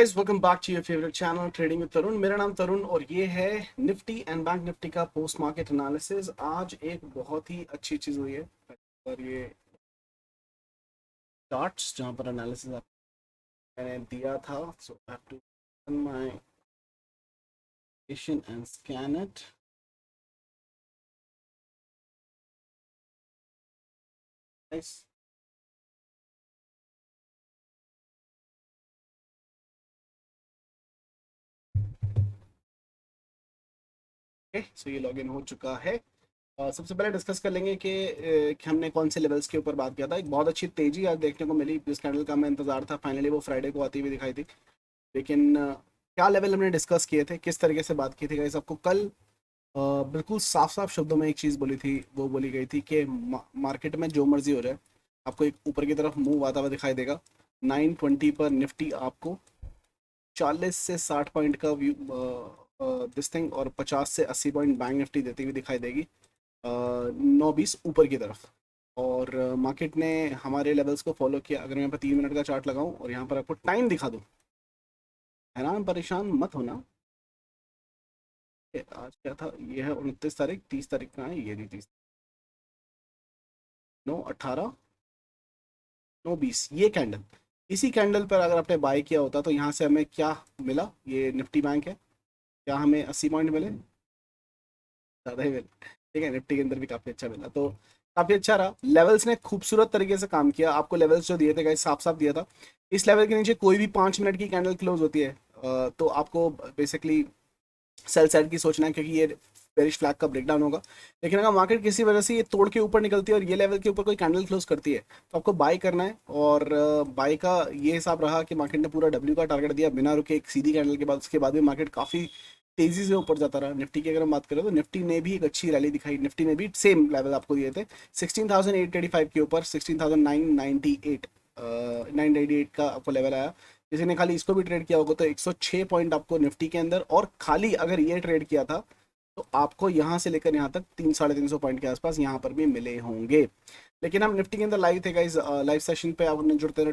Guys, welcome back to your favourite channel trading with Tarun. मेरा नाम तरुण और ये है निफ्टी एंड बैंक निफ्टी का पोस्ट मार्केट एनालिसिस। आज एक बहुत ही अच्छी चीज हुई है और ये चार्ट्स जहां पर एनालिसिस मैंने दिया था, so I have to open my application and scan it. Guys, so ये लॉगिन हो चुका है। सबसे पहले डिस्कस कर लेंगे कि हमने कौन से लेवल्स के ऊपर बात किया था। एक बहुत अच्छी तेजी आज देखने को मिली, जिस कैंडल का मैं इंतजार था फाइनली वो फ्राइडे को आती हुई दिखाई थी। लेकिन क्या लेवल हमने डिस्कस किए थे, किस तरीके से बात की थी गाइस, आपको कल बिल्कुल साफ साफ शब्दों में एक चीज़ बोली थी। वो बोली गई थी कि मार्केट में जो मर्जी हो जाए, आपको एक ऊपर की तरफ मूव आता हुआ दिखाई देगा। 920 पर निफ्टी आपको 40 से 60 पॉइंट का व्यू दिस थिंग और 50 से 80 पॉइंट बैंक निफ्टी देती हुई दिखाई देगी 9-20 ऊपर की तरफ। और मार्केट ने हमारे लेवल्स को फॉलो किया। अगर मैं यहाँ पर 3 मिनट का चार्ट लगाऊं और यहाँ पर आपको टाइम दिखा दूं, हैरान परेशान मत होना। आज क्या था, ये है 29 तारीख, 30 तारीख का है ये, 9-18, 9-20 ये कैंडल। इसी कैंडल पर अगर आपने बाय किया होता तो यहाँ से हमें क्या मिला, ये निफ्टी बैंक है, क्या हमें 80 पॉइंट मिले, ज़्यादा ही मिले। ठीक है, निफ्टी के अंदर भी काफ़ी अच्छा मिला, तो काफ़ी अच्छा रहा। लेवल्स ने खूबसूरत तरीके से काम किया। आपको लेवल्स जो दिए थे गाइस, साफ साफ दिया था। इस लेवल के नीचे कोई भी 5 मिनट की कैंडल क्लोज होती है तो आपको बेसिकली सेल साइड की सोचना है, क्योंकि ये बेरिश फ्लैग का ब्रेकडाउन होगा। लेकिन अगर मार्केट किसी वजह से ये तोड़ के ऊपर निकलती है और ये लेवल के ऊपर कोई कैंडल क्लोज करती है तो आपको बाय करना है। और बाय का ये हिसाब रहा कि मार्केट ने पूरा डब्ल्यू का टारगेट दिया बिना रुके एक सीधी कैंडल के बाद। उसके बाद भी मार्केट काफ़ी तेजी से ऊपर जाता रहा। निफ्टी की अगर हम बात करें तो निफ्टी ने भी एक अच्छी रैली दिखाई। निफ्टी ने भी सेम लेवल आपको दिए थे 16,885 के ऊपर 16,998 998 का आपको लेवल आया। किसी ने खाली इसको भी ट्रेड किया होगा तो 106 पॉइंट आपको निफ्टी के अंदर, और खाली अगर ये ट्रेड किया था तो आपको यहाँ से लेकर यहाँ तक 300-350 पॉइंट के आसपास यहाँ पर भी मिले होंगे। लेकिन हम निफ्टी के अंदर लाइव थे गाइज, लाइव सेशन पे आपने जुड़ते रहे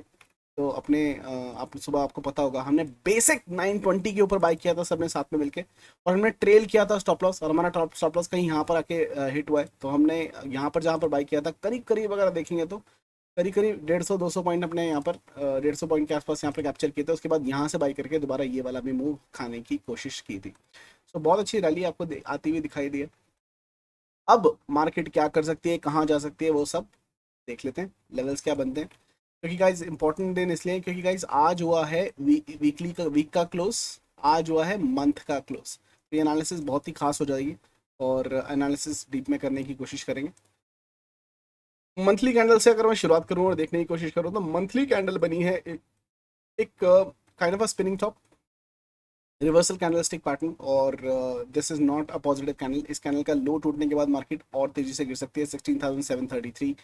तो अपने आप सुबह आपको पता होगा हमने बेसिक 920 के ऊपर बाई किया था सबने साथ में मिलके, और हमने ट्रेल किया था स्टॉप लॉस, और हमारा टॉप स्टॉप लॉस कहीं यहाँ पर आके हिट हुआ है। तो हमने यहाँ पर जहाँ पर बाई किया था करीब करीब अगर देखेंगे तो करीब करीब 150-200 पॉइंट अपने यहाँ पर 150 पॉइंट के आसपास यहाँ पर कैप्चर किए थे। उसके बाद यहाँ से बाई करके दोबारा ये वाला भी मूव खाने की कोशिश की थी। सो बहुत अच्छी रैली आपको आती हुई दिखाई दी है। अब मार्केट क्या कर सकती है, कहाँ जा सकती है, वो सब देख लेते हैं। लेवल्स क्या बनते हैं, क्योंकि गाइज इंपॉर्टेंट दिन इसलिए क्योंकि गाइज आज हुआ है वीक का क्लोज, आज हुआ है मंथ का क्लोज। तो ये एनालिसिस बहुत ही खास हो जाएगी और एनालिसिस डीप में करने की कोशिश करेंगे। मंथली कैंडल से अगर मैं शुरुआत करूं और देखने की कोशिश करूं तो मंथली कैंडल बनी है एक kind of a spinning top reversal candlestick pattern, और this is not a positive candle. इस कैंडल का लो टूटने के बाद मार्केट और तेजी से गिर सकती है 16,733।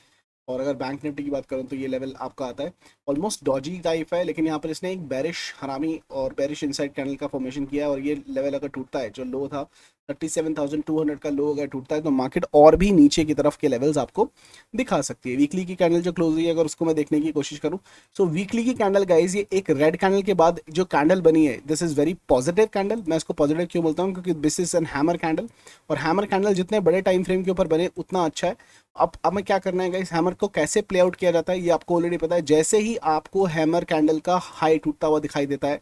और अगर बैंक निफ्टी की बात करूं तो ये लेवल आपका आता है ऑलमोस्ट डॉजी टाइप है, लेकिन यहाँ पर इसने एक बेरिश हरामी और बेरिश इनसाइड कैंडल का फॉर्मेशन किया है। और ये लेवल अगर टूटता है, जो लो था 37,200 का लो अगर टूटता है तो मार्केट और भी नीचे की तरफ के लेवल्स आपको दिखा सकती है। वीकली की कैंडल जो क्लोज हुई है अगर उसको मैं देखने की कोशिश करूं, सो वीकली की कैंडल गाइज, ये एक रेड कैंडल के बाद जो कैंडल बनी है this is very positive candle. मैं इसको पॉजिटिव क्यों बोलता हूँ, क्योंकि this is an hammer candle, और हैमर कैंडल जितने बड़े टाइम फ्रेम के ऊपर बने उतना अच्छा है। अब हमें क्या करना है गाइस, हैमर को कैसे प्ले आउट किया जाता है ये आपको ऑलरेडी पता है। जैसे ही आपको हैमर कैंडल का हाई टूटता हुआ दिखाई देता है,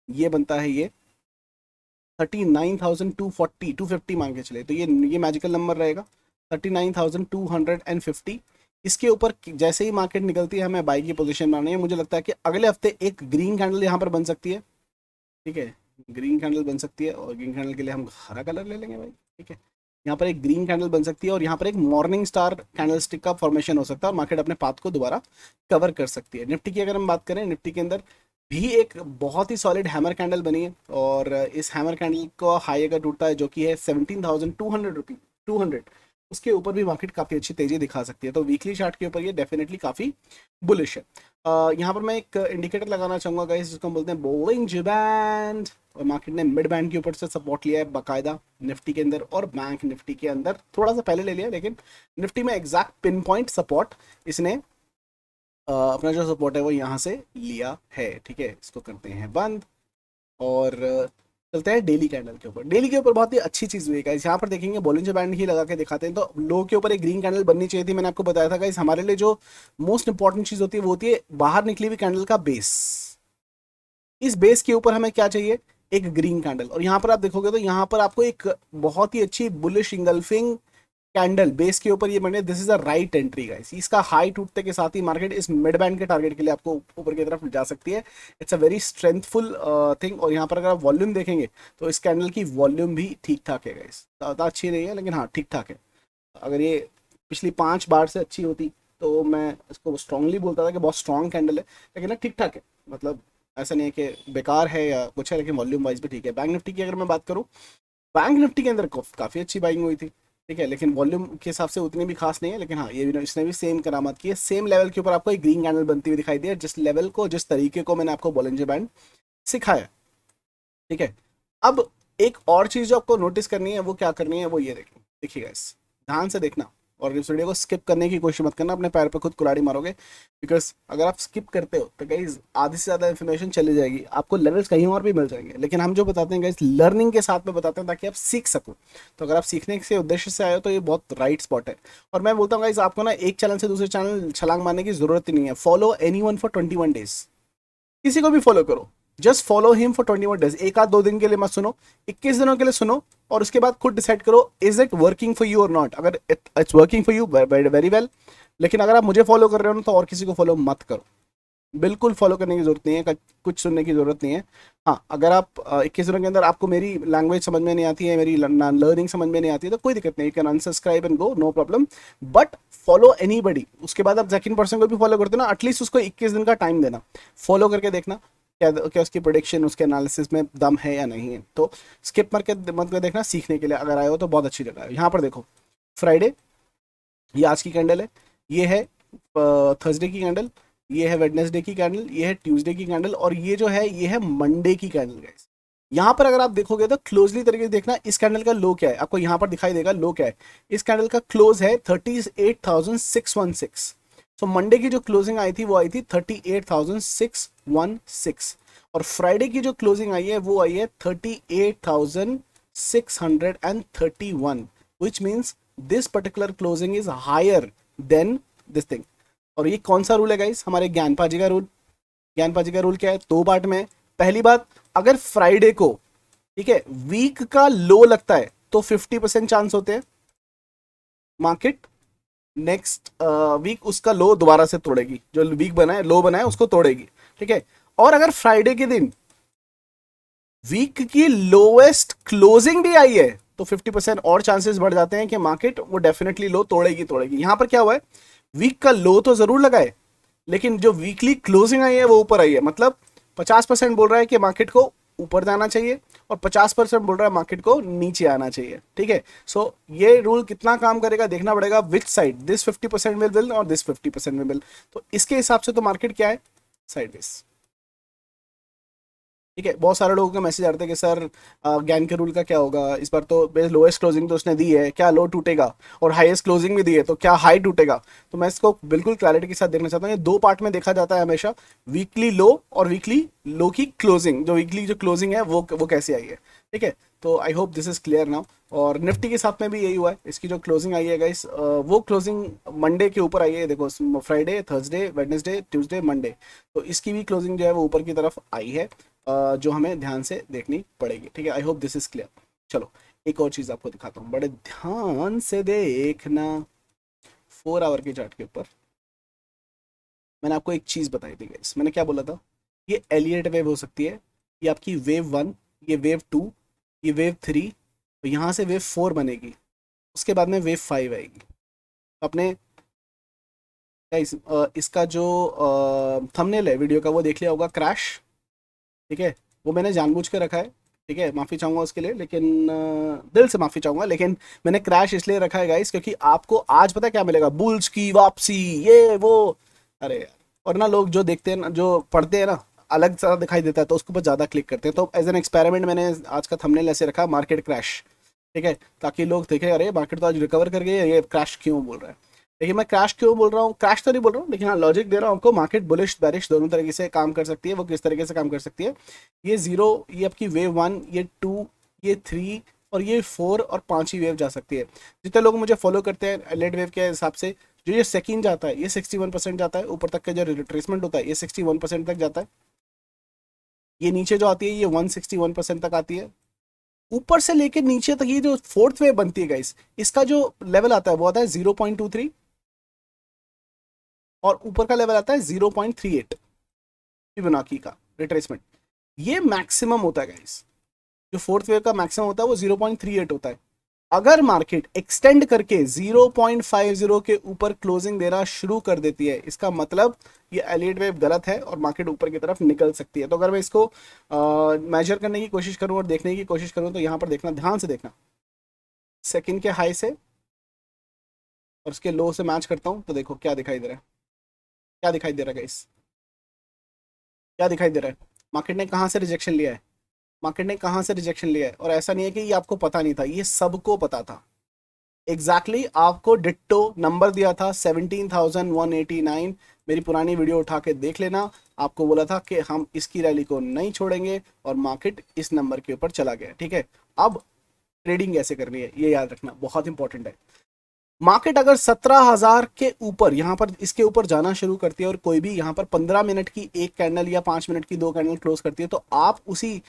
ये बनता है ये 39,240 मान के चले तो ये मैजिकल नंबर रहेगा 39,250। इसके ऊपर जैसे ही मार्केट निकलती है हमें बाई की पोजीशन बनानी है। मुझे लगता है कि अगले हफ्ते एक ग्रीन कैंडल यहाँ पर बन सकती है। ठीक है, ग्रीन कैंडल बन सकती है, और ग्रीन कैंडल के लिए हम हरा कलर ले लेंगे भाई। ठीक है, यहाँ पर एक ग्रीन कैंडल बन सकती है और यहाँ पर एक मॉर्निंग स्टार कैंडल स्टिक का फॉर्मेशन हो सकता है और मार्केट अपने पाथ को दोबारा कवर कर सकती है। निफ्टी की अगर हम बात करें, निफ्टी के अंदर भी एक बहुत ही सॉलिड हैमर कैंडल बनी है, और इस हैमर कैंडल का हाई अगर टूटता है जो कि है 17,200 रुपी 200, उसके ऊपर भी मार्केट काफ़ी अच्छी तेजी दिखा सकती है। तो वीकली चार्ट के ऊपर ये डेफिनेटली काफ़ी बुलिश है। यहाँ पर मैं एक इंडिकेटर लगाना चाहूँगा गाइस, जिसको हम बोलते हैं बोलिंजर बैंड, और मार्केट ने मिड बैंड के ऊपर से सपोर्ट लिया है बाकायदा निफ्टी के अंदर, और बैंक निफ्टी के अंदर थोड़ा सा पहले ले लिया, लेकिन निफ्टी में एग्जैक्ट पिन पॉइंट सपोर्ट इसने अपना जो सपोर्ट है वो यहाँ से लिया है। ठीक है, इसको करते हैं बंद, और चलते हैं डेली कैंडल के ऊपर। डेली के ऊपर बहुत ही अच्छी चीज़ हुई है गाइस, यहाँ पर देखेंगे बॉलिंजर बैंड ही लगा के दिखाते हैं, तो लो के ऊपर एक ग्रीन कैंडल बननी चाहिए थी। मैंने आपको बताया था गाइस, हमारे लिए जो मोस्ट इंपॉर्टेंट चीज़ होती है वो होती है बाहर निकली हुई कैंडल का बेस। इस बेस के ऊपर हमें क्या चाहिए, एक ग्रीन कैंडल। और यहाँ पर आप देखोगे तो यहाँ पर आपको एक बहुत ही अच्छी बुलिश इंगल्फिंग कैंडल बेस के ऊपर ये बने। This is a right entry guys. इसका हाई टूटने के साथ ही मार्केट इस मिड बैंड के टारगेट के लिए आपको ऊपर की तरफ जा सकती है। It's a very strengthful thing. और यहाँ पर अगर आप वॉल्यूम देखेंगे तो इस कैंडल की वॉल्यूम भी ठीक ठाक है गाइस, ज़्यादा अच्छी नहीं है लेकिन हाँ ठीक ठाक है। अगर ये पिछली 5 बार से अच्छी होती तो मैं इसको स्ट्रांगली बोलता था कि बहुत स्ट्रांग कैंडल है, लेकिन ना ठीक ठाक है। मतलब ऐसा नहीं है कि बेकार है या कुछ है, लेकिन वॉल्यूम वाइज भी ठीक है। बैंक निफ्टी की अगर मैं बात करूँ, बैंक निफ्टी के अंदर काफ़ी अच्छी बाइंग हुई थी, ठीक है, लेकिन वॉल्यूम के हिसाब से उतनी भी खास नहीं है। लेकिन हाँ ये भी इसने भी सेम करामात की है। सेम लेवल के ऊपर आपको एक ग्रीन कैंडल बनती हुई दिखाई दी है, जिस लेवल को जिस तरीके को मैंने आपको बॉलिंजर बैंड सिखाया, ठीक है। अब एक और चीज़ जो आपको नोटिस करनी है वो क्या करनी है, वो ये देखिए, देखिएगा इस ध्यान से देखना और इस वीडियो को स्किप करने की कोशिश मत करना, अपने पैर पे खुद कुल्हाड़ी मारोगे। बिकॉज अगर आप स्किप करते हो तो गाइज आधी से ज़्यादा इन्फॉर्मेशन चली जाएगी, आपको लेवल्स कहीं और भी मिल जाएंगे। लेकिन हम जो बताते हैं गाइज लर्निंग के साथ में बताते हैं ताकि आप सीख सको। तो अगर आप सीखने के उद्देश्य से आए हो तो ये बहुत राइट स्पॉट है। और मैं बोलता हूँ गाइज आपको ना एक चैनल से दूसरे चैनल छलांग मारने की जरूरत ही नहीं है। Follow any one for 21 days, किसी को भी फॉलो करो, just follow him for 21 days. एक आध 2 दिन के लिए मत सुनो, 21 दिनों के लिए सुनो और उसके बाद खुद डिसाइड करो is it working for you और नॉट। अगर it's working for you very well, लेकिन अगर आप मुझे फॉलो कर रहे हो ना तो और किसी को फॉलो मत करो। बिल्कुल फॉलो करने की जरूरत नहीं है, कुछ सुनने की जरूरत नहीं है। हाँ अगर आप 21 दिनों के अंदर आपको मेरी लैंग्वेज समझ में नहीं आती है, मेरी लर्निंग समझ में नहीं आती है, तो कोई दिक्कत नहीं, you can unsubscribe and go, no problem. But follow anybody. उसके बाद आप सेकंड पर्सन को भी फॉलो करते हो ना, एटलीस्ट उसको 21 दिन का टाइम देना, फॉलो करके देखना क्या क्या उसकी प्रोडिक्शन उसके एनालिसिस में दम है या नहीं है। तो स्किप मत कर देखना, सीखने के लिए अगर आए हो तो बहुत अच्छी जगह है। यहाँ पर देखो फ्राइडे, ये आज की कैंडल है, ये है थर्सडे की कैंडल, ये है वेडनेसडे की कैंडल, ये है ट्यूसडे की कैंडल और ये जो है ये है मंडे की कैंडल गाइस। यहाँ पर अगर आप देखोगे तो क्लोजली तरीके से देखना, इस कैंडल का लो क्या है, आपको यहाँ पर दिखाई देगा लो क्या है। इस कैंडल का क्लोज है 38,616। सो मंडे की जो क्लोजिंग आई थी वो आई थी 38,616 और फ्राइडे की जो क्लोजिंग आई है वो आई है 38,631, which means this particular closing is higher than this thing. और ये कौन सा रूल है गाइस, हमारे ज्ञानपाजी का रूल। ज्ञानपाजी का रूल क्या है, 2 पार्ट में। पहली बात, अगर फ्राइडे को, ठीक है, वीक का लो लगता है तो 50% चांस होते हैं मार्केट नेक्स्ट वीक उसका लो दोबारा से तोड़ेगी, जो वीक बना है लो बना है उसको तोड़ेगी, ठीक है। और अगर फ्राइडे के दिन वीक की लोएस्ट क्लोजिंग भी आई है तो 50% और चांसेस बढ़ जाते हैं कि मार्केट वो डेफिनेटली लो तोड़ेगी तोड़ेगी। यहां पर क्या हुआ है, वीक का लो तो जरूर लगा है लेकिन जो वीकली क्लोजिंग आई है वो ऊपर आई है। मतलब 50% बोल रहा है कि मार्केट को ऊपर जाना चाहिए और 50% बोल रहा है मार्केट को नीचे आना चाहिए, ठीक है। सो ये रूल कितना काम करेगा देखना पड़ेगा, which side this 50% will bill और दिस 50% विल बिल। तो इसके हिसाब से तो मार्केट क्या है, साइडवेज, ठीक है। बहुत सारे लोगों के मैसेज आ रहे थे कि सर ज्ञान के रूल का क्या होगा, इस बार तो बेस लोएस्ट क्लोजिंग तो उसने दी है, क्या लो टूटेगा, और हाईएस्ट क्लोजिंग भी दी है तो क्या हाई टूटेगा। तो मैं इसको बिल्कुल क्लैरिटी के साथ देखना चाहता हूँ। ये 2 पार्ट में देखा जाता है हमेशा, वीकली लो और वीकली लो की क्लोजिंग, जो वीकली जो क्लोजिंग है वो कैसे आई है, ठीक है। तो I hope this is clear now. और निफ्टी के साथ में भी यही हुआ है, इसकी जो क्लोजिंग आई है गाइस वो क्लोजिंग मंडे के ऊपर आई है। देखो Friday, Thursday, Wednesday, Tuesday, Monday, तो इसकी भी क्लोजिंग जो है वो ऊपर की तरफ आई है, जो हमें ध्यान से देखनी पड़ेगी, ठीक है। I hope this is clear. चलो एक और चीज आपको दिखाता हूँ, बड़े ध्यान से देखना। 4 आवर के चार्ट के ऊपर मैंने आपको एक चीज बताई थी गाइस, मैंने क्या बोला था, ये एलियट वेव हो सकती है, ये आपकी वेव 1, ये वेव 2, ये वेव 3, तो यहाँ से वेव 4 बनेगी, उसके बाद में वेव 5 आएगी। अपने गाइस इसका जो थंबनेल है वीडियो का वो देख लिया होगा, क्रैश, ठीक है। वो मैंने जानबूझ के रखा है, ठीक है, माफ़ी चाहूँगा उसके लिए, लेकिन दिल से माफ़ी चाहूँगा। लेकिन मैंने क्रैश इसलिए रखा है गाइस क्योंकि आपको आज पता क्या मिलेगा, बुल्स की वापसी, ये वो, अरे यार। और ना लोग जो देखते हैं ना, जो पढ़ते हैं ना, अलग सा दिखाई देता है तो उसके ऊपर ज़्यादा क्लिक करते हैं। तो एज एन एक्सपेरिमेंट मैंने आज का थंबनेल ऐसे रखा, मार्केट क्रैश, ठीक है, ताकि लोग देखें अरे मार्केट तो आज रिकवर कर गई है, ये क्रैश क्यों बोल रहा है। देखिए मैं क्रैश क्यों बोल रहा हूँ, क्रैश तो नहीं बोल रहा हूँ, लेकिन हाँ लॉजिक दे रहा हूँ आपको। मार्केट बुलिश बेरिश दोनों तरीके से काम कर सकती है। वो किस तरीके से काम कर सकती है, ये जीरो, ये आपकी वेव वन, ये टू, ये थ्री और ये फोर और पांचवी वेव जा सकती है। जितने लोग मुझे फॉलो करते हैं लेट वेव के हिसाब से, जो ये सेकंड जाता है ये 61% जाता है ऊपर तक का, जो रिट्रेसमेंट होता है ये 61% तक जाता है। ये नीचे जो आती है ये 161% तक आती है। ऊपर से लेके नीचे तक ये जो फोर्थ वेव बनती है गाइस, इसका जो लेवल आता है वो आता है 0.23 और ऊपर का लेवल आता है 0.38 फिबोनाची का रिट्रेसमेंट। ये मैक्सिमम होता है गाइस, जो फोर्थ वेव का मैक्सिमम होता है वो 0.38 होता है। अगर मार्केट एक्सटेंड करके 0.50 के ऊपर क्लोजिंग देना शुरू कर देती है, इसका मतलब ये एलियट वेव गलत है और मार्केट ऊपर की तरफ निकल सकती है। तो अगर मैं इसको मेजर करने की कोशिश करूं और देखने की कोशिश करूं तो यहां पर देखना, ध्यान से देखना, सेकंड के हाई से और उसके लो से मैच करता हूं तो देखो क्या दिखाई दे रहा है, क्या दिखाई दे रहा है गाइस, क्या दिखाई दे रहा है, मार्केट ने कहां से रिजेक्शन लिया है, मार्केट ने कहां से रिजेक्शन लिया है। और ऐसा नहीं है कि ये आपको पता नहीं था, ये सबको पता था। एग्जैक्टली exactly, आपको डिट्टो नंबर दिया था 17,189। मेरी पुरानी वीडियो उठा के देख लेना, आपको बोला था कि हम इसकी रैली को नहीं छोड़ेंगे और मार्केट इस नंबर के ऊपर चला गया। ठीक है, अब ट्रेडिंग कैसे करनी है ये याद रखना, बहुत इंपॉर्टेंट है। मार्केट अगर 17,000 के ऊपर यहाँ पर इसके ऊपर जाना शुरू करती है और कोई भी यहाँ पर 15 मिनट की एक कैंडल या 5 मिनट की दो कैंडल क्लोज करती है, तो आप उसी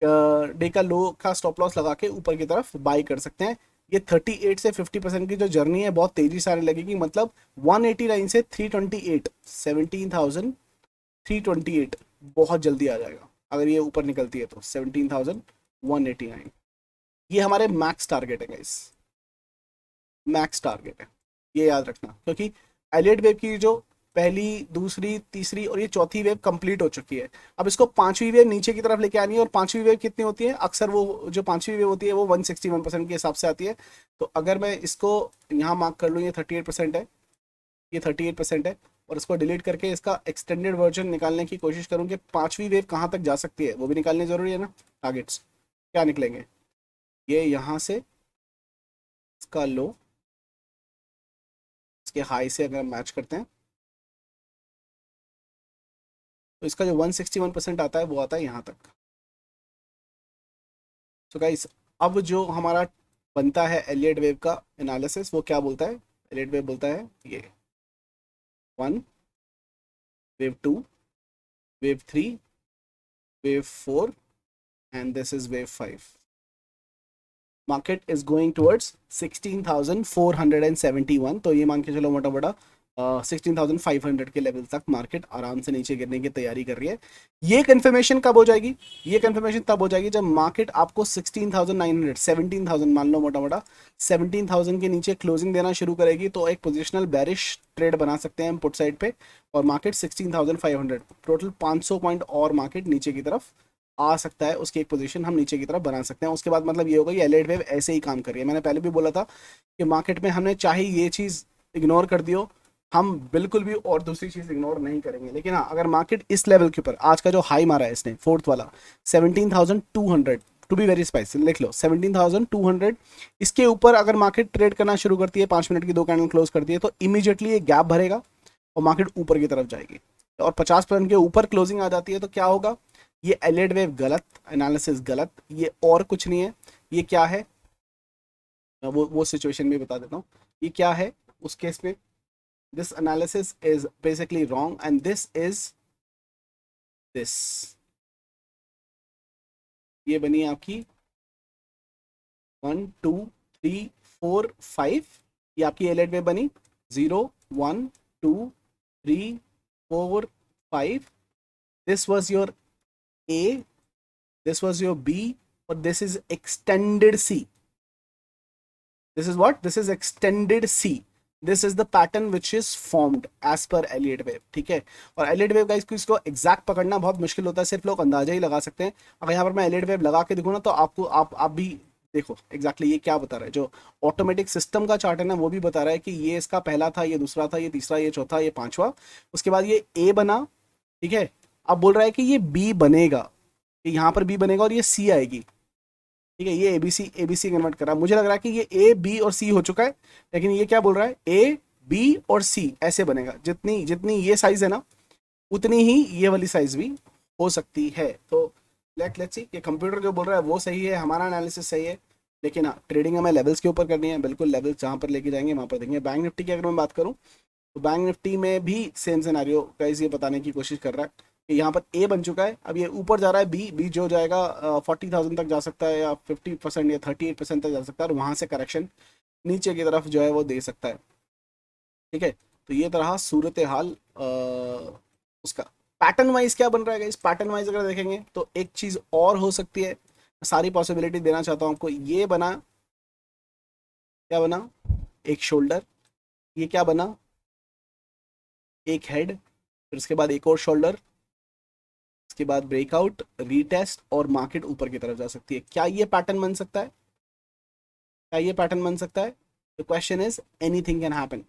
डे का लो का स्टॉप लॉस लगा के ऊपर की तरफ बाई कर सकते हैं। ये 38 से 50% की जो जर्नी है बहुत तेजी से आने लगेगी, मतलब 189 से 328, 17,328 बहुत जल्दी आ जाएगा अगर ये ऊपर निकलती है तो 17,189। ये हमारे मैक्स टारगेट है गाइस, मैक्स टारगेट है, ये याद रखना। क्योंकि एलियट वेव की जो पहली दूसरी तीसरी और ये चौथी वेव कंप्लीट हो चुकी है, अब इसको पांचवी वेव नीचे की तरफ लेके आनी है। और पांचवी वेव कितनी होती है, अक्सर वो जो पांचवी वेव होती है वो 161% के हिसाब से आती है। तो अगर मैं इसको यहाँ मार्क कर लूँ, ये 38% है, ये 38% है, और इसको डिलीट करके इसका एक्सटेंडेड वर्जन निकालने की कोशिश करूँ कि पांचवी वेव कहाँ तक जा सकती है, वो भी निकालनी जरूरी है ना। टारगेट्स क्या निकलेंगे, ये यहाँ से इसका लो, इसके हाई से अगर मैच करते हैं तो इसका जो 161% आता है वो आता है यहाँ तक। तो गाइस अब जो हमारा बनता है एलियट वेव का एनालिसिस, वो क्या बोलता है, एलियट वेव बोलता है ये one, wave two, wave three, wave four and this is wave five. Market is going towards 16,471। तो ये मान के चलो मोटा मोटा 16,500 के लेवल तक मार्केट आराम से नीचे गिरने की तैयारी कर रही है। ये कंफर्मेशन कब हो जाएगी, ये कंफर्मेशन तब हो जाएगी जब मार्केट आपको 16,900, 17,000 मान लो मोटा मोटा 17,000 के नीचे क्लोजिंग देना शुरू करेगी। तो एक पोजिशनल बैरिश ट्रेड बना सकते हैं हम पुट साइड पे, और मार्केट 16,500, टोटल 500 पॉइंट और मार्केट नीचे की तरफ आ सकता है, उसकी एक पोजीशन हम नीचे की तरफ बना सकते हैं। उसके बाद मतलब ये होगा कि एलियट वेव ऐसे ही काम कर रही है। मैंने पहले भी बोला था कि मार्केट में हमने चाहे ये चीज़ इग्नोर कर दियो, हम बिल्कुल भी और दूसरी चीज़ इग्नोर नहीं करेंगे। लेकिन हाँ, अगर मार्केट इस लेवल के ऊपर आज का जो हाई मारा है इसने फोर्थ वाला 17,200, टू बी वेरी स्पाइसी लिख लो 17,200, इसके ऊपर अगर मार्केट ट्रेड करना शुरू करती है, 5 मिनट की दो कैंडल क्लोज करती है, तो इमीडिएटली ये गैप भरेगा और मार्केट ऊपर की तरफ जाएगी। और 50% के ऊपर क्लोजिंग आ जाती है तो क्या होगा, ये एलियट वेव गलत, एनालिसिस गलत, ये और कुछ नहीं है। ये क्या है, मैं वो सिचुएशन भी बता देता हूँ ये क्या है। उस केस में this analysis is basically wrong and this is this, ये बनी आपकी 1 2 3 4 5, ये आपकी एलियट वेव बनी 0 1 2 3 4 5। This was your A, this was your B, or this is extended C. This is what? This is extended C. This is the pattern which is formed as per Elliott wave. ठीक है, और Elliott wave guys को इसको exact पकड़ना बहुत मुश्किल होता है, सिर्फ लोग अंदाजा ही लगा सकते हैं। अगर यहाँ पर मैं Elliott wave लगा के दिखूँ ना तो आपको आप भी देखो एग्जैक्टली ये क्या बता रहा है। जो ऑटोमेटिक सिस्टम का चार्ट है ना वो भी बता रहा है कि ये इसका पहला था, ये दूसरा था, ये तीसरा, ये चौथा, ये पांचवा, उसके बाद ये ए बना। ठीक है, अब बोल रहा है कि ये बी बनेगा, यहाँ पर बी बनेगा और ये सी आएगी। ठीक है, ये एबीसी कन्वर्ट कर रहा है, मुझे लग रहा है कि ये ए बी और सी हो चुका है, लेकिन ये क्या बोल रहा है, ए बी और सी ऐसे बनेगा, जितनी जितनी ये साइज है ना उतनी ही ये वाली साइज भी हो सकती है। तो लेट्स सी कि कंप्यूटर जो बोल रहा है वो सही है, हमारा एनालिसिस सही है, लेकिन हाँ ट्रेडिंग हमें लेवल्स के ऊपर करनी है, बिल्कुल लेवल्स जहाँ पर लेके जाएंगे वहाँ पर देंगे। बैंक निफ्टी की अगर मैं बात करूँ तो बैंक निफ्टी में भी सेम सिनेरियो गाइस ये बताने की कोशिश कर रहा है कि यहाँ पर ए बन चुका है, अब ये ऊपर जा रहा है, बी जो जाएगा 40,000 तक जा सकता है, या 50% या 38% तक जा सकता है, और वहाँ से करेक्शन नीचे की तरफ जो है वो दे सकता है। ठीक है, तो ये तरह सूरत हाल उसका। पैटर्न वाइज क्या बन रहा है इस पैटर्न वाइज अगर देखेंगे तो एक चीज और हो सकती है, सारी पॉसिबिलिटी देना चाहता हूं आपको। ये बना, क्या बना, एक शोल्डर, ये क्या बना, एक हेड, फिर उसके बाद एक और शोल्डर, उसके बाद ब्रेकआउट, रीटेस्ट, और मार्केट ऊपर की तरफ जा सकती है। क्या ये पैटर्न बन सकता है? क्या ये पैटर्न बन सकता है? The question is anything can happen,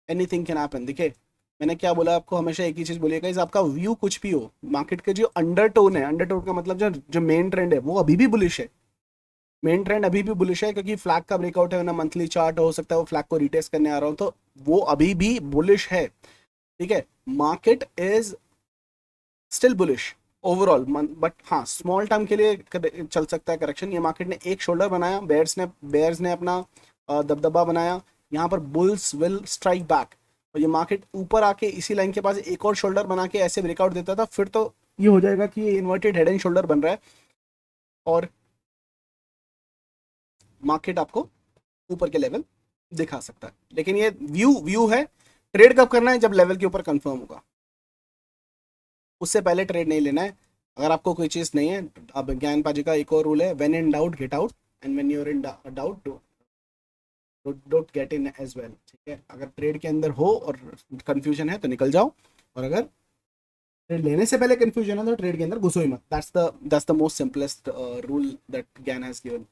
anything can happen. देखिए मैंने क्या बोला आपको, हमेशा एक ही चीज बोलिएगा, इस आपका व्यू कुछ भी हो, मार्केट के जो अंडरटोन है, अंडरटोन का मतलब जो जो मेन ट्रेंड है वो अभी भी बुलिश है, मेन ट्रेंड अभी भी बुलिश है, क्योंकि फ्लैग का ब्रेकआउट है ना, मंथली चार्ट हो सकता है वो फ्लैग को रिटेस्ट करने आ रहा हूं, तो वो अभी भी बुलिश है। ठीक है, market is still bullish overall, but हाँ स्मॉल टर्म के लिए चल सकता है करेक्शन। ये मार्केट ने एक शोल्डर बनाया, बेयर्स ने अपना दबदबा बनाया, यहाँ पर बुल्स विल स्ट्राइक बैक, और ये मार्केट ऊपर आके इसी लाइन के पास एक और शोल्डर बना के ऐसे ब्रेकआउट देता था, फिर तो ये हो जाएगा कि ये इन्वर्टेड हेड एंड शोल्डर बन रहा है, और मार्केट आपको ऊपर के लेवल दिखा सकता है। लेकिन ये व्यू व्यू है, ट्रेड कब करना है, जब लेवल के ऊपर कंफर्म होगा, उससे पहले ट्रेड नहीं लेना है। अगर आपको कोई चीज़ नहीं है, अब ज्ञान पाजी का एक और रूल है, when in doubt get out, and when you are in doubt don't get in as well. ठीक है, अगर ट्रेड के अंदर हो और कंफ्यूजन है तो निकल जाओ, और अगर ट्रेड लेने से पहले कंफ्यूजन है तो ट्रेड के अंदर घुसो ही मत। That's the most simplest rule that Gyan has given.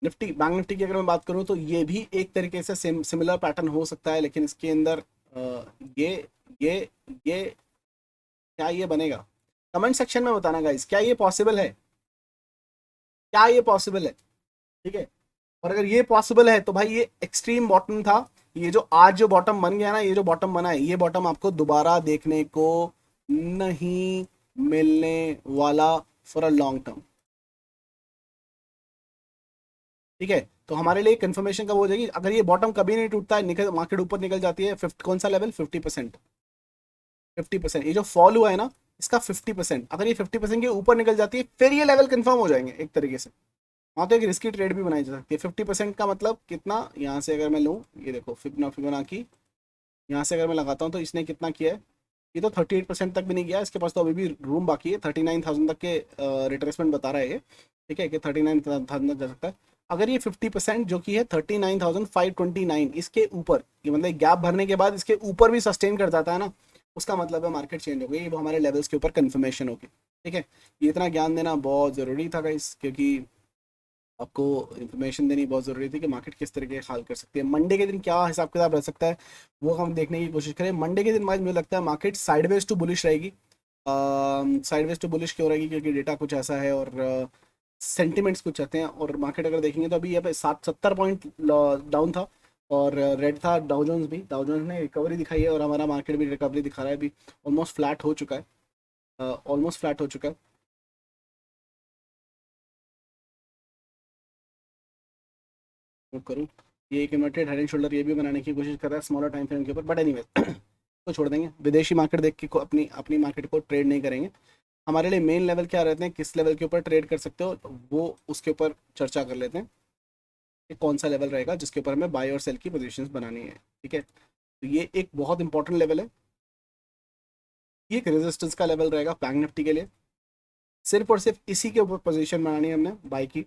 Nifty, bank nifty की अगर मैं बात करूं तो ये भी एक तरीके से सिमिलर पैटर्न हो सकता है, लेकिन इसके अंदर ये ये ये क्या ये बनेगा? कमेंट सेक्शन में बताना गाइस, क्या ये पॉसिबल है, क्या ये पॉसिबल है? ठीक है, और अगर ये पॉसिबल है तो भाई ये एक्सट्रीम बॉटम था, ये जो आज जो बॉटम बन गया ना, ये जो बॉटम बना है, ये बॉटम आपको दोबारा देखने को नहीं मिलने वाला फॉर अ लॉन्ग टर्म। ठीक है, तो हमारे लिए कंफर्मेशन कब हो जाएगी, अगर ये बॉटम कभी नहीं टूटता है, निकल मार्केट ऊपर निकल जाती है, फिफ्थ कौन सा लेवल, 50%, 50%, ये जो फॉल हुआ है ना इसका 50%, अगर ये 50% के ऊपर निकल जाती है फिर ये लेवल कंफर्म हो जाएंगे एक तरीके से। वहाँ तो एक रिस्की ट्रेड भी बनाई जा सकती है। 50% का मतलब कितना, यहाँ से अगर मैं लूँ, ये देखो फिबोनाची, यहाँ से अगर मैं लगाता हूँ तो इसने कितना किया है, ये तो 38% तक भी नहीं गया, इसके पास तो अभी भी रूम बाकी है, 39,000 तक के रिट्रेसमेंट बता रहा है ये। ठीक है, कि 39,000 तक जा सकता है। अगर ये 50% जो कि है 39,529, इसके ऊपर, ये मतलब गैप भरने के बाद इसके ऊपर भी सस्टेन कर जाता है ना, उसका मतलब है मार्केट चेंज हो गई, वो हमारे लेवल्स के ऊपर कन्फर्मेशन होगी। ठीक है, ये इतना ज्ञान देना बहुत ज़रूरी था गाइस, क्योंकि आपको इन्फॉर्मेशन देनी बहुत ज़रूरी थी कि मार्केट किस तरीके का हाल कर सकती है। मंडे के दिन क्या हिसाब किताब रह सकता है वो हम देखने की कोशिश करें। मंडे के दिन बाद मुझे लगता है मार्केट साइडवेज टू बुलिश रहेगी। साइडवेज टू बुलिश क्यों रहेगी, क्योंकि डेटा कुछ ऐसा है और सेंटिमेंट्स कुछ आते हैं, और मार्केट अगर देखेंगे तो अभी यहाँ पे 70 पॉइंट डाउन था, और रेड था डाउ जोन्स भी, डाउ जोन्स ने रिकवरी दिखाई है, और हमारा मार्केट भी रिकवरी दिखा रहा है, अभी ऑलमोस्ट फ्लैट हो चुका है, ऑलमोस्ट फ्लैट हो चुका है। मूव करूँ, ये एक इन्वर्टेड हेड एंड शोल्डर ये भी बनाने की कोशिश कर रहा है स्मॉलर टाइम फ्रेम के ऊपर, बट एनीवे तो छोड़ देंगे, विदेशी मार्केट देख के अपनी अपनी मार्केट को ट्रेड नहीं करेंगे। हमारे लिए मेन लेवल क्या रहते हैं, किस लेवल के ऊपर ट्रेड कर सकते हो, तो वो उसके ऊपर चर्चा कर लेते हैं कि कौन सा लेवल रहेगा जिसके ऊपर हमें बाय और सेल की पोजीशंस बनानी है। ठीक है, तो ये एक बहुत इंपॉर्टेंट लेवल है, ये एक रेजिस्टेंस का लेवल रहेगा बैंक निफ्टी के लिए, सिर्फ और सिर्फ इसी के ऊपर पोजीशन बनानी है हमने बाय की,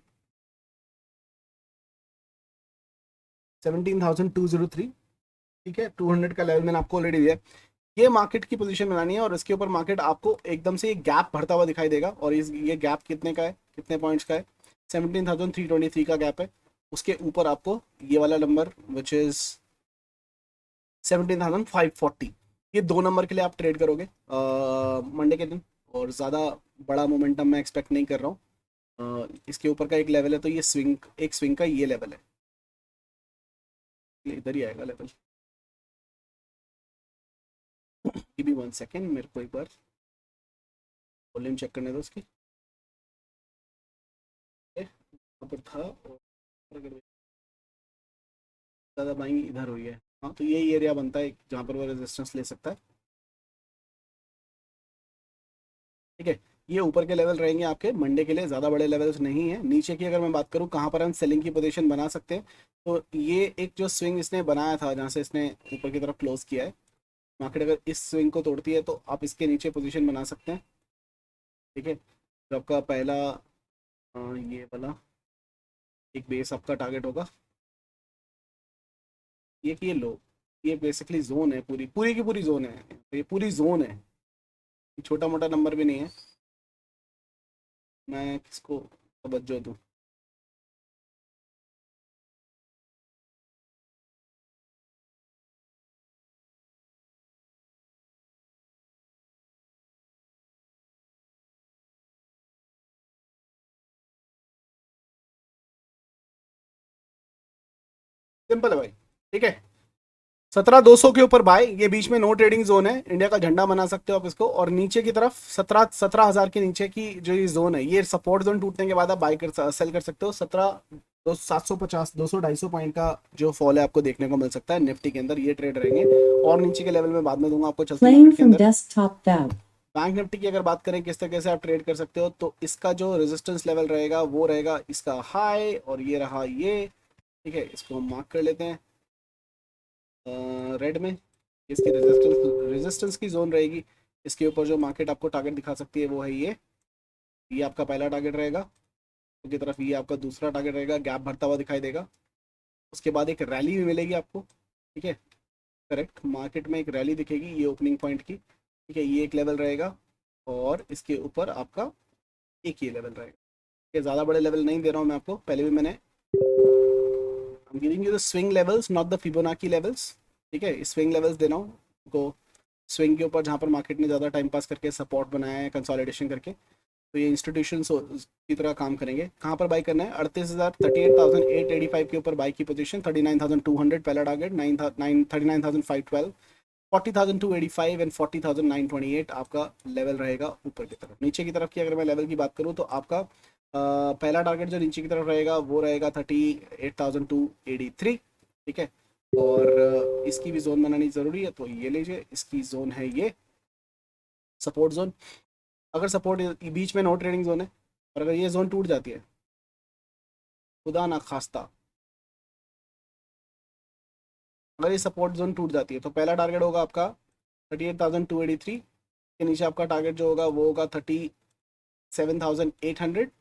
17,203। ठीक है, 200 का लेवल मैंने आपको ऑलरेडी दिया है, ये मार्केट की पोजीशन बनानी है, और इसके ऊपर मार्केट आपको एकदम से ये गैप भरता हुआ दिखाई देगा, और ये गैप कितने का है, कितने पॉइंट्स का है, 17,323 का गैप है। उसके ऊपर आपको ये वाला नंबर विच इज 17,540, ये दो नंबर के लिए आप ट्रेड करोगे मंडे के दिन, और ज़्यादा बड़ा मोमेंटम मैं एक्सपेक्ट नहीं कर रहा हूँ। इसके ऊपर का एक लेवल है, तो ये स्विंग, एक स्विंग का ये लेवल है। इधर ही आएगा लेवल। गिव मी 1 सेकेंड, मेरे को एक बार वॉल्यूम चेक करने दो उसकी। यहाँ पर था, और अगर ज़्यादा बाइंग इधर हुई है, हाँ तो यही एरिया बनता है जहाँ पर वो रेजिस्टेंस ले सकता है। ठीक है, ये ऊपर के लेवल रहेंगे आपके मंडे के लिए, ज़्यादा बड़े लेवल्स नहीं है। नीचे की अगर मैं बात करूँ कहाँ पर हम सेलिंग की पोजीशन बना सकते हैं, तो ये एक जो स्विंग इसने बनाया था जहाँ से इसने ऊपर की तरफ क्लोज किया है, मार्केट अगर इस स्विंग को तोड़ती है तो आप इसके नीचे पोजीशन बना सकते हैं। ठीक है, तो आपका पहला ये वाला एक बेस आपका टारगेट होगा, ये कि ये लो, ये बेसिकली जोन है, पूरी पूरी की पूरी जोन है, तो ये पूरी जोन है, छोटा मोटा नंबर भी नहीं है। मैं किसको तवज्जो दूँ? सिंपल है भाई। ठीक है, 17,200 के ऊपर बाय, ये बीच में नो ट्रेडिंग जोन है, इंडिया का झंडा बना सकते हो आप इसको। और नीचे की तरफ 17,000 के नीचे की जो ये जोन है, ये सपोर्ट जोन टूटने के बाद आप बाय कर सेल कर सकते हो। 750 200 250 पॉइंट का जो फॉल है आपको देखने को मिल सकता है निफ्टी के अंदर, ये ट्रेड रहेंगे। और नीचे के लेवल में बाद में दूंगा आपको चलते मार्केट के अंदर। बैंक निफ्टी की अगर बात करें किस तरीके से आप ट्रेड कर सकते हो, तो इसका जो रेजिस्टेंस लेवल रहेगा वो रहेगा इसका हाई, और ये रहा ये। ठीक है, इसको हम मार्क कर लेते हैं रेड में। इसकी रेजिस्टेंस की जोन रहेगी, इसके ऊपर जो मार्केट आपको टारगेट दिखा सकती है वो है ये आपका पहला टारगेट रहेगा, की तरफ ये आपका दूसरा टारगेट रहेगा, गैप भरता हुआ दिखाई देगा। उसके बाद एक रैली भी मिलेगी आपको। ठीक है, करेक्ट, मार्केट में एक रैली दिखेगी ये ओपनिंग पॉइंट की। ठीक है, ये एक लेवल रहेगा, और इसके ऊपर आपका एक ये लेवल रहेगा। ये ज़्यादा बड़े लेवल नहीं दे रहा हूँ मैं आपको, पहले भी मैंने I'm giving you the swing levels, not the Fibonacci levels। ठीक है, स्विंग लेवल्स देना हूँ को, स्विंग के ऊपर जहाँ पर मार्केट ने ज़्यादा टाइम पास करके सपोर्ट बनाया है कंसोलिडेशन करके, तो ये इंस्टीट्यूशन की तरह काम करेंगे। कहाँ पर बाई करना है? 38,000 38,885 के ऊपर बाई की पोजीशन, 39,200 पहला टारगेट, 39,512, 40,285 एंड 40,928 आपका लेवल रहेगा ऊपर की तरफ। नीचे की तरफ की अगर मैं लेवल की बात करूँ तो आपका पहला टारगेट जो नीचे की तरफ रहेगा वो रहेगा 38,283। ठीक है, और इसकी भी जोन बनानी ज़रूरी है, तो ये लीजिए, इसकी जोन है ये सपोर्ट जोन। अगर सपोर्ट बीच में नो ट्रेडिंग जोन है, और अगर ये जोन टूट जाती है, खुदा ना खास्ता अगर ये सपोर्ट जोन टूट जाती है, तो पहला टारगेट होगा आपका 38,283, के नीचे आपका टारगेट जो होगा वो होगा 37,800,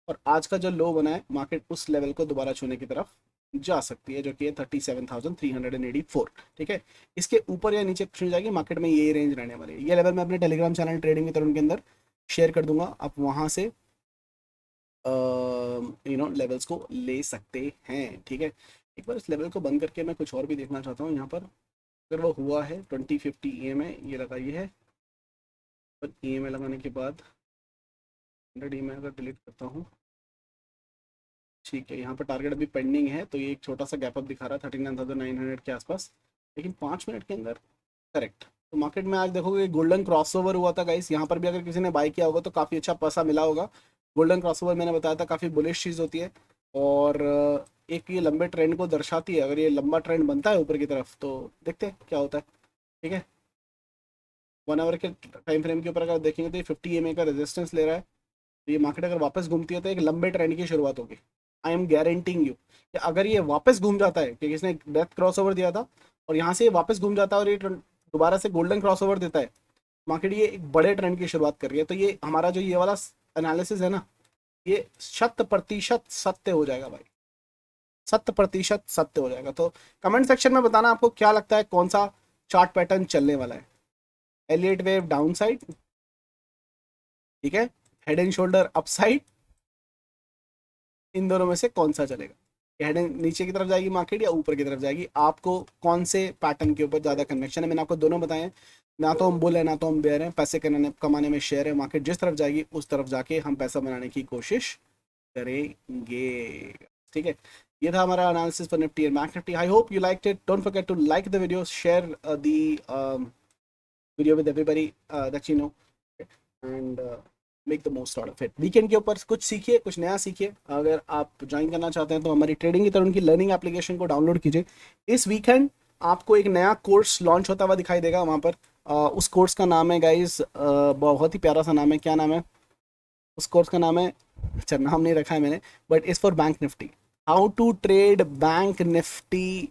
और आज का जो लो बना है मार्केट उस लेवल को दोबारा छूने की तरफ जा सकती है, जो कि है 37,384। ठीक है, इसके ऊपर या नीचे कुछ नहीं जाएगी, मार्केट में ये रेंज रहने वाली है। ये लेवल मैं अपने टेलीग्राम चैनल ट्रेडिंग विद तरुण के अंदर शेयर कर दूंगा, आप वहाँ से लेवल्स को ले सकते हैं। ठीक है, एक बार इस लेवल को बंद करके मैं कुछ और भी देखना चाहता हूँ। यहाँ पर अगर वो हुआ है 2050 EMA ये लगाइए है, पर EMA लगाने के बाद 100 EMA अगर डिलीट करता हूँ, ठीक है, यहाँ पर टारगेट अभी पेंडिंग है, तो ये एक छोटा सा गैप अप दिखा रहा है 39,900 के आसपास, लेकिन 5 मिनट के अंदर करेक्ट। तो मार्केट में आज देखोगे गोल्डन क्रॉसओवर हुआ था गाइस, यहाँ पर भी अगर किसी ने बाय किया होगा तो काफ़ी अच्छा पैसा मिला होगा। गोल्डन क्रॉसओवर मैंने बताया था काफ़ी बुलिश चीज़ होती है, और एक ये लंबे ट्रेंड को दर्शाती है। अगर ये लंबा ट्रेंड बनता है ऊपर की तरफ तो देखते हैं क्या होता है। ठीक है, 1 आवर के टाइम फ्रेम के ऊपर अगर देखेंगे तो ये 50 EMA का रेजिस्टेंस ले रहा है, तो ये मार्केट अगर वापस घूमती है तो एक लंबे ट्रेंड की शुरुआत होगी। आई एम गारंटिंग यू कि अगर ये वापस घूम जाता है, क्योंकि इसने डेथ क्रॉस ओवर दिया था और यहाँ से वापस घूम जाता है और ये दोबारा से गोल्डन क्रॉस ओवर देता है, मार्केट ये एक बड़े ट्रेंड की शुरुआत कर रही है, तो ये हमारा जो ये वाला एनालिसिस है ना, ये 100% सत्य हो जाएगा भाई, 100% सत्य हो जाएगा। तो कमेंट सेक्शन में बताना आपको क्या लगता है कौन सा चार्ट पैटर्न चलने वाला है। एलियट वेव डाउन साइड, ठीक है, हेड एंड शोल्डर अपसाइड, इन दोनों में से कौन सा चलेगा? हेड एंड नीचे की तरफ जाएगी मार्केट या ऊपर की तरफ जाएगी? आपको कौन से पैटर्न के ऊपर ज़्यादा कन्वेक्शन है? मैंने आपको दोनों बताए हैं, ना तो हम बुल है ना तो हम बेयर हैं, पैसे कमाने में शेयर है, मार्केट जिस तरफ जाएगी उस तरफ जाके हम पैसा बनाने की कोशिश करेंगे। ठीक है, ये था हमारा analysis for Nifty and bank Nifty. I hope you liked it. Don't forget to like the video, share the video with everybody that you know, and make the most out of it. Weekend के ऊपर कुछ सीखिए, कुछ नया सीखिए. अगर आप join करना चाहते हैं तो हमारी ट्रेडिंग की तरह उनकी लर्निंग एप्लीकेशन को डाउनलोड कीजिए. इस वीकेंड आपको एक नया कोर्स लॉन्च होता हुआ दिखाई देगा वहाँ पर. उस कोर्स का नाम है गाइस, बहुत ही प्यारा सा नाम है. क्या नाम है उस कोर्स का? नाम है, अच्छा नाम नहीं रखा है मैंने, but it's for bank Nifty. How to trade bank Nifty,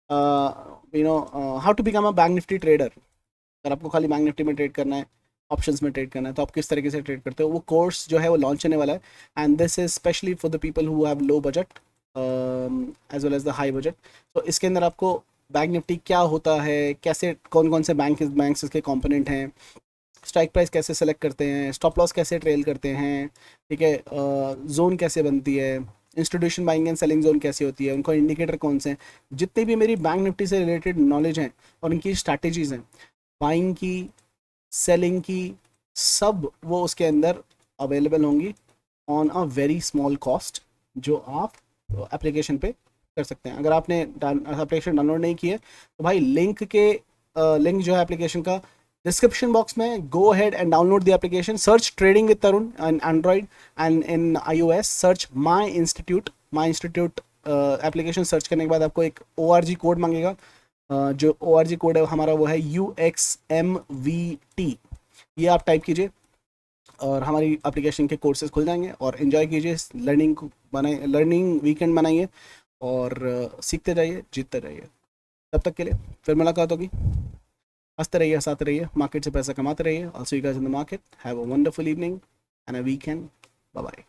how to become a bank Nifty trader. अगर आपको खाली बैंक निफ्टी में ट्रेड करना है, ऑप्शंस में ट्रेड करना है, तो आप किस तरीके से ट्रेड करते हो, वो कोर्स जो है वो लॉन्च होने वाला है. And this is specially for the people who have low budget as well as the high budget. तो इसके अंदर आपको बैंक निफ्टी क्या होता है, कैसे कौन कौन से बैंक्स इसके कंपोनेंट हैं, स्ट्राइक प्राइस कैसे सेलेक्ट करते हैं, स्टॉप लॉस कैसे ट्रेल करते हैं, ठीक है, जोन कैसे बनती है, institution buying and selling zone कैसी होती है, उनको इंडिकेटर कौन से हैं, जितनी भी मेरी बैंक निफ्टी से रिलेटेड नॉलेज हैं और इनकी स्ट्रैटेजीज हैं, बाइंग की, सेलिंग की, सब वो उसके अंदर अवेलेबल होंगी on a very small cost, जो आप एप्लीकेशन पे कर सकते हैं. अगर आपने एप्लीकेशन डाउनलोड नहीं की है तो भाई लिंक जो है एप्लीकेशन का डिस्क्रिप्शन बॉक्स में. Go ahead and download the application. Search trading with Tarun in Android and in iOS search my institute application. Search करने के बाद आपको एक ORG कोड मांगेगा. जो ORG कोड है हमारा वो है UXMVT. ये आप टाइप कीजिए और हमारी एप्लीकेशन के कोर्सेज खुल जाएंगे. और एंजॉय कीजिए, लर्निंग वीकेंड बनाइए और सीखते जाइए, जीतते जाइए. तब तक के लिए फिर मुलाकात होगी. हंसते रहिए, हंसाते रहिए, मार्केट से पैसा कमाते रहिए. Also you guys in the market have a wonderful evening and a weekend. Bye bye.